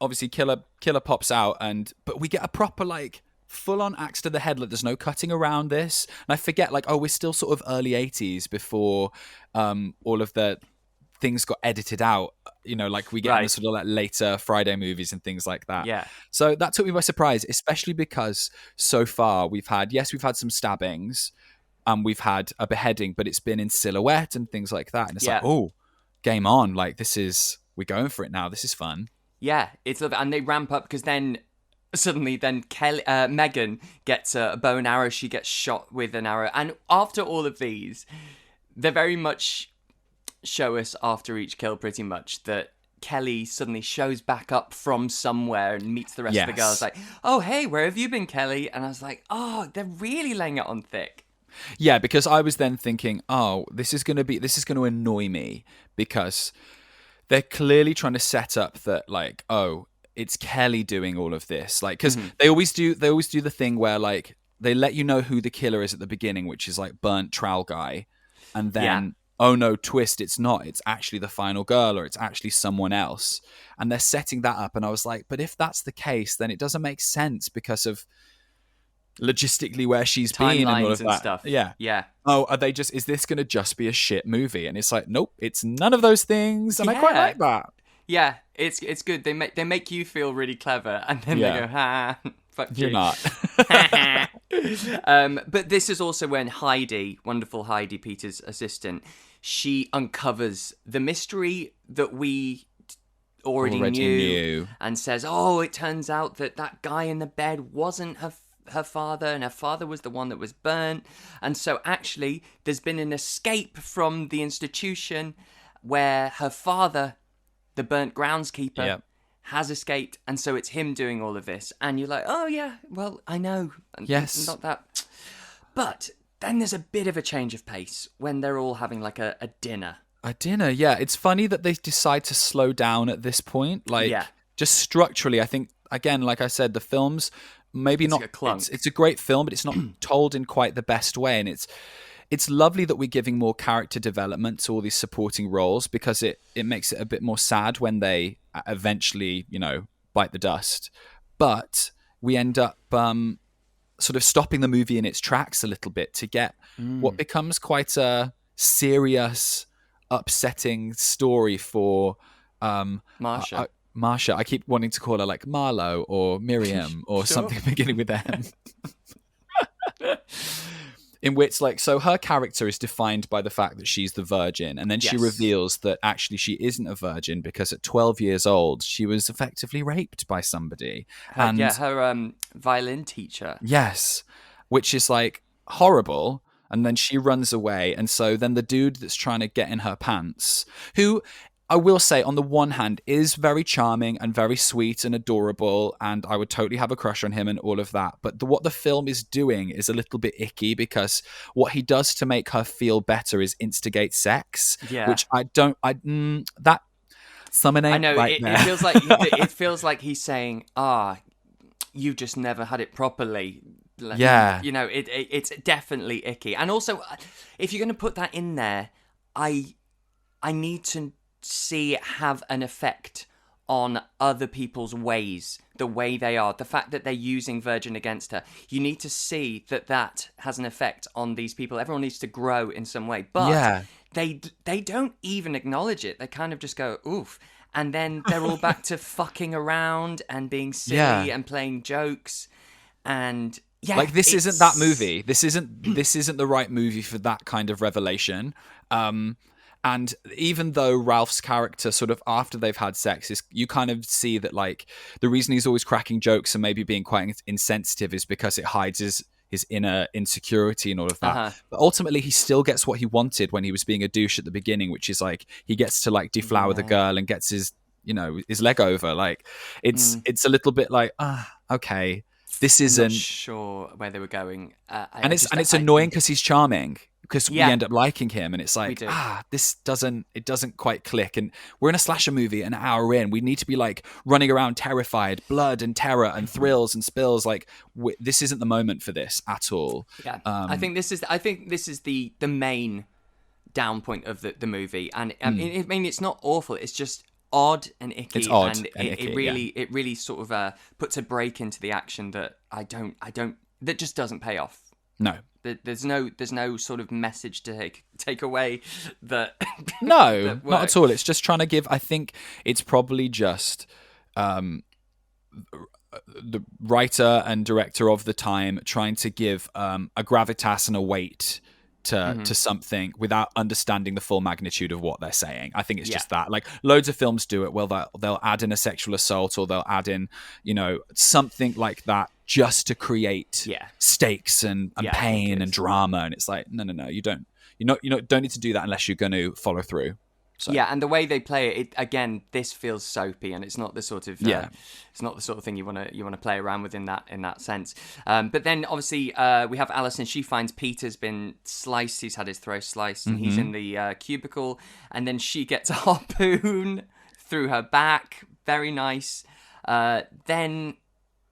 obviously killer pops out, but we get a proper like full on axe to the head. Like there's no cutting around this. And I forget we're still sort of early 80s before all of the things got edited out. Like we get in the sort of like later Friday movies and things like that. Yeah. So that took me by surprise, especially because so far we've had some stabbings. We've had a beheading, but it's been in silhouette and things like that. And it's like, oh, game on. Like, we're going for it now. This is fun. Yeah, it's lovely. And they ramp up because then suddenly Megan gets a bow and arrow. She gets shot with an arrow. And after all of these, they very much show us after each kill pretty much that Kelly suddenly shows back up from somewhere and meets the rest of the girls. Like, oh, hey, where have you been, Kelly? And I was like, oh, they're really laying it on thick. Yeah, because I was then thinking, oh, this is going to annoy me because they're clearly trying to set up that like, oh, it's Kelly doing all of this. Like, because they always do the thing where like they let you know who the killer is at the beginning, which is like burnt trowel guy. And then, oh no, twist, it's not. It's actually the final girl or it's actually someone else. And they're setting that up. And I was like, but if that's the case, then it doesn't make sense because of logistically where she's been and all of that stuff. Yeah. Oh, are they just? Is this going to just be a shit movie? And it's like, nope, it's none of those things, and I quite like that. Yeah, it's good. They make you feel really clever, and then they go, ha, fuck you. You're not. But this is also when Heidi, wonderful Heidi, Peter's assistant, she uncovers the mystery that we already knew and says, oh, it turns out that guy in the bed wasn't her father, and her father was the one that was burnt. And so actually there's been an escape from the institution where her father, the burnt groundskeeper, has escaped, and so it's him doing all of this. And you're like, oh yeah, well, I know. Yes. Not that. But then there's a bit of a change of pace when they're all having like a dinner. A dinner, yeah. It's funny that they decide to slow down at this point. Like, just structurally, I think, again, like I said, the film's maybe It's not like a clunk. it's a great film, but it's not told in quite the best way. And it's lovely that we're giving more character development to all these supporting roles, because it makes it a bit more sad when they eventually, bite the dust. But we end up sort of stopping the movie in its tracks a little bit to get what becomes quite a serious, upsetting story for Marsha. Marsha. I keep wanting to call her like Marlo or Miriam or Sure. something beginning with M. In which, so her character is defined by the fact that she's the virgin, and then she Yes. reveals that actually she isn't a virgin because at 12 years old she was effectively raped by somebody. Her violin teacher. Yes, which is horrible. And then she runs away, and so then the dude that's trying to get in her pants, who I will say, on the one hand, is very charming and very sweet and adorable, and I would totally have a crush on him and all of that. But what the film is doing is a little bit icky, because what he does to make her feel better is instigate sex, Yeah. which that summon ain't I know right there. it feels like he's saying, you've just never had it properly. Yeah. It's definitely icky. And also, if you're going to put that in there, I need to see it have an effect on other people's ways, the way they are, the fact that they're using Virgin against her. You need to see that has an effect on these people. Everyone needs to grow in some way, but they don't even acknowledge it. They kind of just go, oof. And then they're all back to fucking around and being silly and playing jokes. And this isn't that movie. This isn't the right movie for that kind of revelation. And even though Ralph's character, sort of after they've had sex, you kind of see that the reason he's always cracking jokes and maybe being quite insensitive is because it hides his inner insecurity and all of that. But ultimately, he still gets what he wanted when he was being a douche at the beginning, which is he gets to deflower the girl and gets his leg over. It's a little bit okay, this isn't. I'm not sure where they were going, it's annoying because he's charming. Because we end up liking him, and it's this doesn't quite click. And we're in a slasher movie, an hour in. We need to be running around terrified, blood and terror and thrills and spills. This isn't the moment for this at all. Yeah, I think this is the main down point of the movie. And I mean, it's not awful. It's just odd and icky. It's odd and icky, it really sort of puts a break into the action that that just doesn't pay off. No. There's no sort of message to take away that. No, that not at all. It's just trying to give. I think it's probably just the writer and director of the time trying to give a gravitas and a weight to something without understanding the full magnitude of what they're saying. I think it's just that. Loads of films do it. Well, they'll add in a sexual assault, or they'll add in something like that, just to create stakes and pain and drama. And it's no, you don't need to do that unless you're going to follow through. So. Yeah, and the way they play it, again, this feels soapy, and it's not the sort of it's not the sort of thing you want to play around with in that sense. But then obviously we have Alison. She finds Peter's been sliced. He's had his throat sliced, and he's in the cubicle. And then she gets a harpoon through her back. Very nice. Then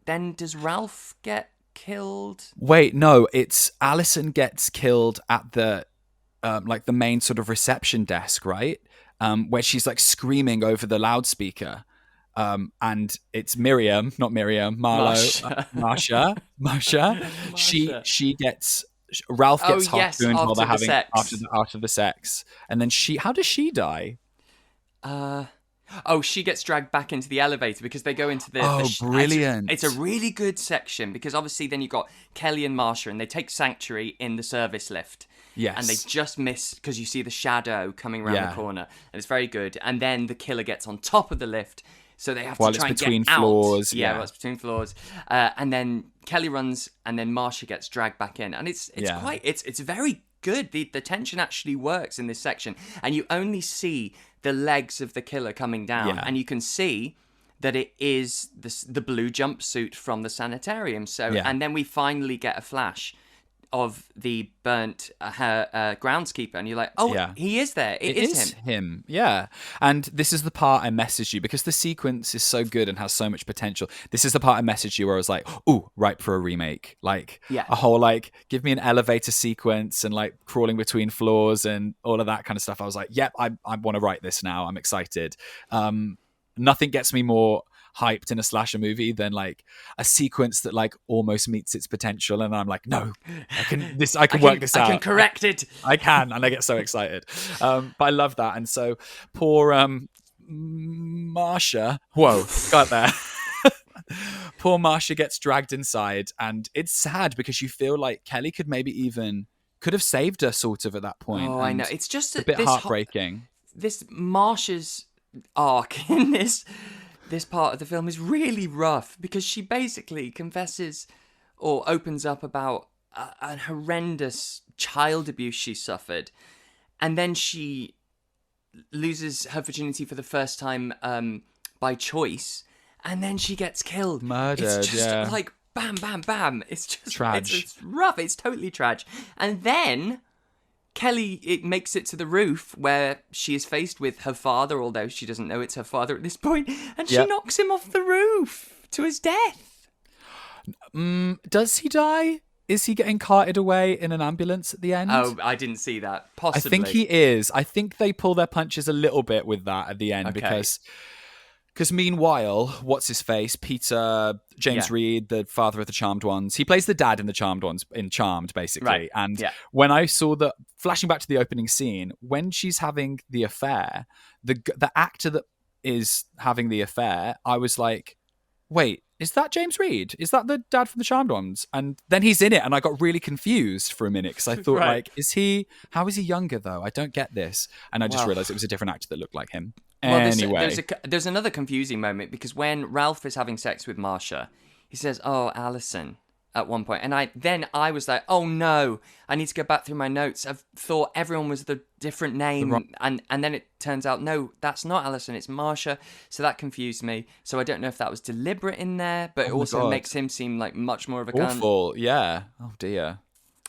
does Ralph get killed? Wait, no. It's Alison gets killed at the the main sort of reception desk, right? Where she's screaming over the loudspeaker. And it's Miriam, not Miriam, Marlo, Marsha. Ralph gets harpooned while they're having after the sex. And then how does she die? She gets dragged back into the elevator because they go into brilliant. It's a really good section, because obviously then you've got Kelly and Marsha, and they take sanctuary in the service lift. Yes. And they just miss because you see the shadow coming around the corner. And it's very good. And then the killer gets on top of the lift, so they have to try and get out. Floors. Yeah, well, it's between floors. And then Kelly runs, and then Marsha gets dragged back in. And it's very good. The tension actually works in this section. And you only see the legs of the killer coming down. Yeah. And you can see that it is the blue jumpsuit from the sanitarium. So, and then we finally get a flash of the burnt groundskeeper, and you're like, oh, Yeah. he is there. It is him. Yeah. And this is the part I messaged you because the sequence is so good and has so much potential. This is the part I messaged you where I was like, ooh, ripe for a remake. Like a whole, like, give me an elevator sequence and like crawling between floors and all of that kind of stuff. I was like, yep, I want to write this now. I'm excited. Nothing gets me more hyped in a slasher movie than like a sequence that like almost meets its potential, and I'm like, no, I can work this out. I can correct it. I can, and I get so excited. But I love that. And so poor Marsha, whoa, got there. Poor Marsha gets dragged inside, and it's sad because you feel like Kelly could have saved her sort of at that point. Oh, I know. It's just a bit heartbreaking. This Marsha's arc in this part of the film is really rough because she basically confesses or opens up about a horrendous child abuse she suffered, and then she loses her virginity for the first time by choice, and then she gets killed. Murdered, it's just like bam, bam, bam. It's just tragic. It's rough. It's totally tragic. And then Kelly makes it to the roof where she is faced with her father, although she doesn't know it's her father at this point, and she knocks him off the roof to his death. Does he die? Is he getting carted away in an ambulance at the end? Oh, I didn't see that. Possibly. I think he is. I think they pull their punches a little bit with that at the end because meanwhile, what's his face? James Reed, the father of the Charmed Ones. He plays the dad in the Charmed Ones, in Charmed, basically. Right. And when I saw flashing back to the opening scene, when she's having the affair, the actor that is having the affair, I was like, wait, is that James Reed? Is that the dad from the Charmed Ones? And then he's in it, and I got really confused for a minute because I thought, how is he younger though? I don't get this. And I just realized it was a different actor that looked like him. Well, Anyway, there's another confusing moment because when Ralph is having sex with Marsha, he says, "Oh, Alison," at one point, and I was like, "Oh no, I need to go back through my notes. I've thought everyone was the different name, and then it turns out no, that's not Alison, it's Marsha." So that confused me. So I don't know if that was deliberate in there, but it also makes him seem like much more of a awful. Yeah. Oh dear.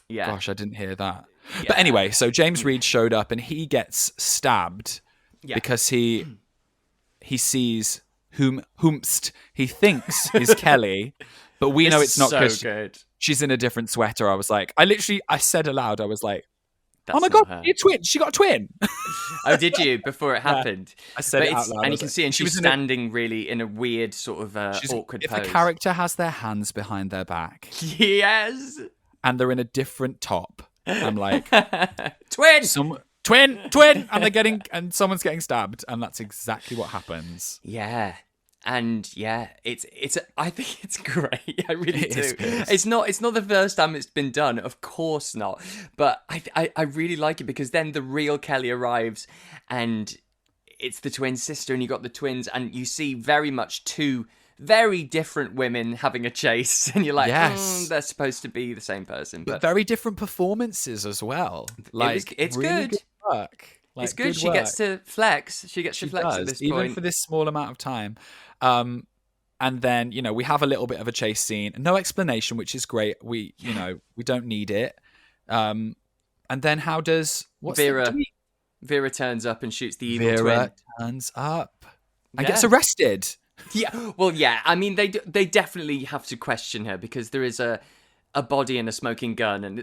Yeah. Gosh, I didn't hear that. Yeah. But anyway, so James Reed showed up and he gets stabbed. Yeah. Because he sees whomst he thinks is Kelly, but we know it's not because she's in a different sweater. I was like, I said aloud, I was like, "Oh my god, you're twin! She got a twin!" Oh, did you before it happened? I said it out loud, and you can see, and she's standing really in a weird sort of awkward pose. If a character has their hands behind their back, yes, and they're in a different top, I'm like, twin. Twin, and someone's getting stabbed, and that's exactly what happens. Yeah, and it's. I think it's great. I really do. Good. It's not the first time it's been done, of course not. But I really like it because then the real Kelly arrives, and it's the twin sister, and you got the twins, and you see very much two very different women having a chase, and you're like, they're supposed to be the same person, but very different performances as well. Like it's really good. Work. Like, it's good. She gets to flex. She gets to flex at this point, even for this small amount of time. And then we have a little bit of a chase scene, no explanation, which is great. We don't need it. And then how does Vera turns up and shoots the evil twin. Vera turns up and gets arrested. Yeah, well, yeah. I mean, they definitely have to question her because there is a body and a smoking gun, and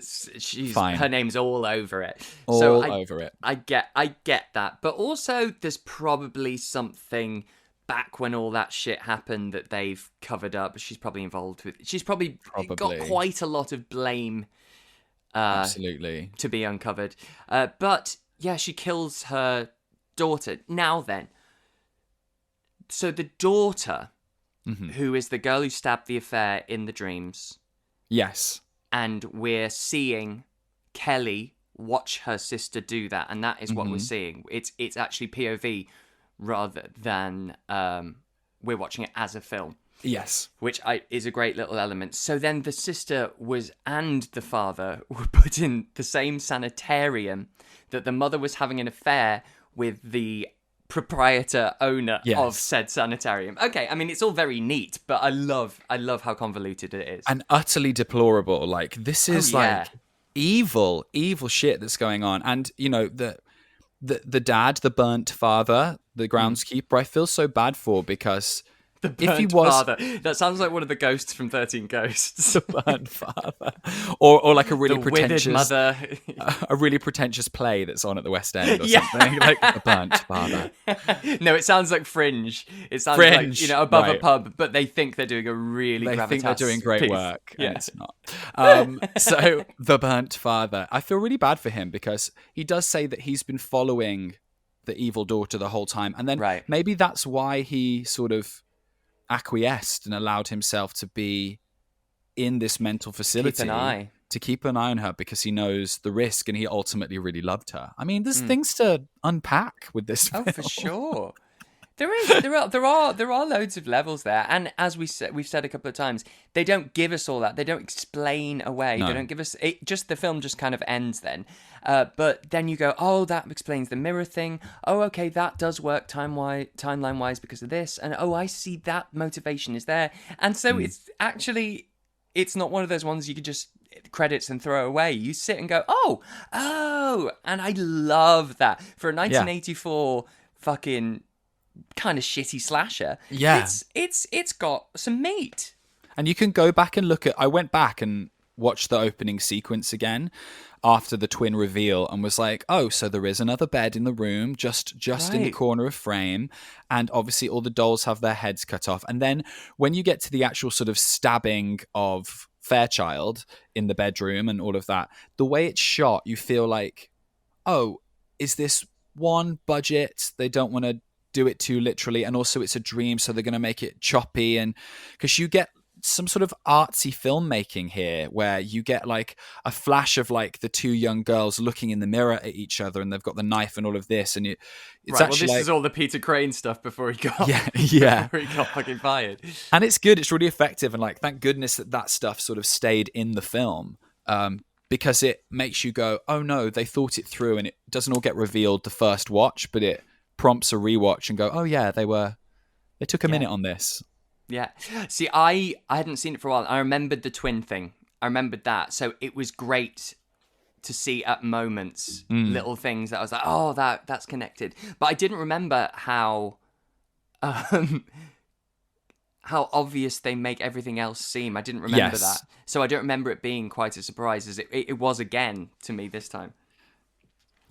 her name's all over it. Over it. I get that, but also there's probably something back when all that shit happened that they've covered up. She's probably involved with. She's probably got quite a lot of blame. Absolutely. To be uncovered, but yeah, she kills her daughter. Now then. So the daughter, who is the girl who stabbed the affair in the dreams. Yes. And we're seeing Kelly watch her sister do that, and that is what we're seeing. It's actually POV rather than we're watching it as a film. Yes. Which is a great little element. So then the sister and the father were put in the same sanitarium that the mother was having an affair with the proprietor owner of said sanitarium. Okay, I mean, it's all very neat, but I love how convoluted it is. And utterly deplorable. Like, this is evil shit that's going on. And the dad, the burnt father, the groundskeeper, I feel so bad for, because The if he burnt was father. That sounds like one of the ghosts from 13 Ghosts. the burnt father, or like a really The withered pretentious mother. a really pretentious play that's on at the West End or Yeah. something, like the burnt father. No, it sounds like Fringe. It sounds Fringe, like, above a right. pub, but they think they're doing a really They think they're gravitas doing great piece. work, Yeah. and it's not. So the burnt father, I feel really bad for him, because he does say that he's been following the evil daughter the whole time, and then Right. maybe that's why he sort of acquiesced and allowed himself to be in this mental facility. Keep an eye. To keep an eye on her, because he knows the risk, and he ultimately really loved her. I mean, there's things to unpack with this film. Oh, for sure. There are loads of levels there, and as we've said a couple of times, they don't give us all that. They don't explain away. No. They don't give us it. Just the film just kind of ends then. But then you go, oh, that explains the mirror thing. Oh, okay, that does work timeline wise because of this, and oh, I see that motivation is there, and so it's not one of those ones you could just credits and throw away. You sit and go, oh, and I love that for a 1984 fucking kind of shitty slasher. Yeah. It's got some meat. And you can go back and look at... I went back and watched the opening sequence again after the twin reveal, and was like, oh, so there is another bed in the room, just in the Right. corner of frame, and obviously all the dolls have their heads cut off. And then when you get to the actual sort of stabbing of Fairchild in the bedroom and all of that, the way it's shot, you feel like, oh, is this one budget? They don't want to do it too literally, and also it's a dream, so they're going to make it choppy, and because you get some sort of artsy filmmaking here, where you get like a flash of like the two young girls looking in the mirror at each other, and they've got the knife and all of this, and it's Right, actually well, this is all the Peter Crane stuff before he got yeah. before he got fucking fired. And it's good, it's really effective, and like thank goodness that stuff sort of stayed in the film, because it makes you go, oh no, they thought it through, and it doesn't all get revealed the first watch, but it prompts a rewatch and go, oh yeah, they took a minute on this. Yeah. See, I hadn't seen it for a while. I remembered the twin thing. I remembered that. So it was great to see at moments little things that I was like, oh, that's connected. But I didn't remember how obvious they make everything else seem. I didn't remember Yes. that. So I don't remember it being quite a surprise as it was again to me this time.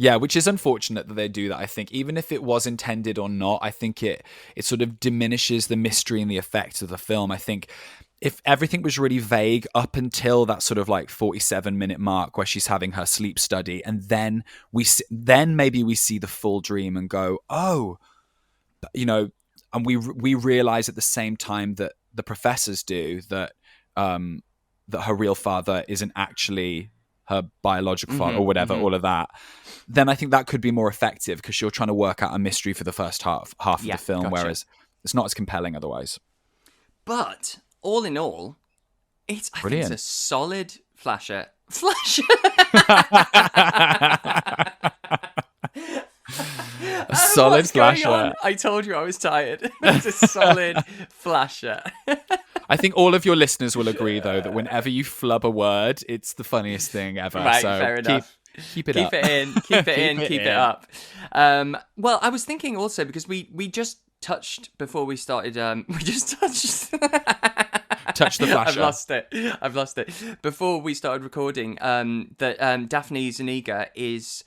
Yeah, which is unfortunate that they do that, I think. Even if it was intended or not, I think it sort of diminishes the mystery and the effect of the film. I think if everything was really vague up until that sort of like 47-minute mark where she's having her sleep study, and then maybe we see the full dream and go, oh, and we realize at the same time that the professors do that her real father isn't actually her biological father or whatever, all of that, then I think that could be more effective, because you're trying to work out a mystery for the first half of the film, gotcha. whereas it's not as compelling otherwise. But all in all, I think it's Brilliant. a solid flasher. Flasher. A solid What's going flasher. on? I told you I was tired. It's a solid flasher. I think all of your listeners will agree, though, that whenever you flub a word, it's the funniest thing ever. Right, so fair enough. Keep it up. Keep it up. Well, I was thinking also, because we just touched before we started. We just touched. Touch the flasher. I've lost it. Before we started recording, that Daphne Zuniga is,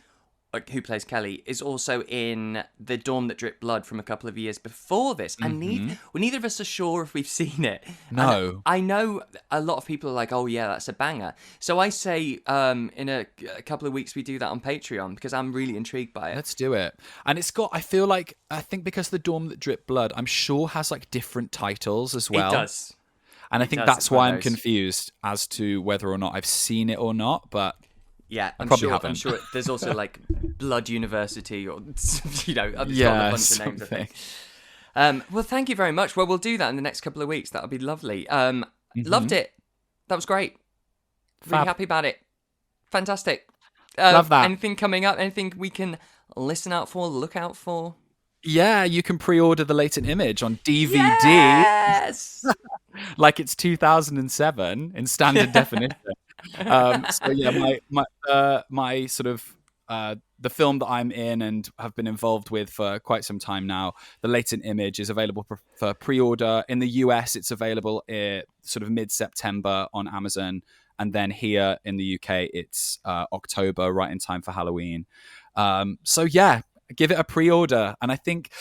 who plays Kelly, is also in The Dawn That Dripped Blood from a couple of years before this. And neither of us are sure if we've seen it. No. And I know a lot of people are like, oh yeah, that's a banger. So I say in a couple of weeks we do that on Patreon, because I'm really intrigued by it. Let's do it. And it's got, I think because The Dawn That Dripped Blood, I'm sure has like different titles as well. It does. And I It think does, that's it's one why of I'm those. confused as to whether or not I've seen it or not, but Yeah, I'm probably sure. haven't. I'm sure there's also like Blood University, or it's got a bunch of names, I something. think. Well, thank you very much. Well, we'll do that in the next couple of weeks. That'll be lovely. Loved it. That was great. Really Fab. happy about it. Fantastic. Love that. Anything coming up? Anything we can listen out for, look out for? Yeah, you can pre-order The Latent Image on DVD, Yes. like it's 2007 in standard definition. So yeah, my sort of the film that I'm in and have been involved with for quite some time now, The Latent Image, is available for pre-order. In the US, it's available sort of mid-September on Amazon. And then here in the UK, it's October, right in time for Halloween. So yeah, give it a pre-order. And I think,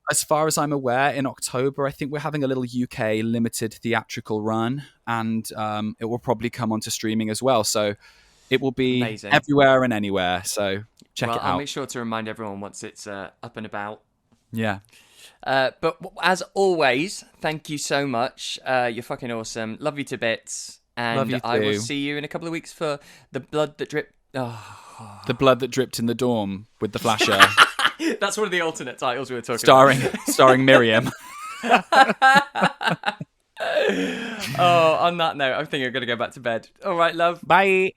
as far as I'm aware, in October, I think we're having a little UK limited theatrical run. And it will probably come onto streaming as well. So it will be amazing everywhere and anywhere. So check it out. I'll make sure to remind everyone once it's up and about. Yeah. But as always, thank you so much. You're fucking awesome. Love you to bits. And Love you I will too. see you in a couple of weeks for The Blood That Dripped. Oh. The Blood That Dripped in the Dorm with the flasher. That's one of the alternate titles we were talking about. Starring Miriam. Oh, on that note, I think I'm going to go back to bed. All right, love. Bye.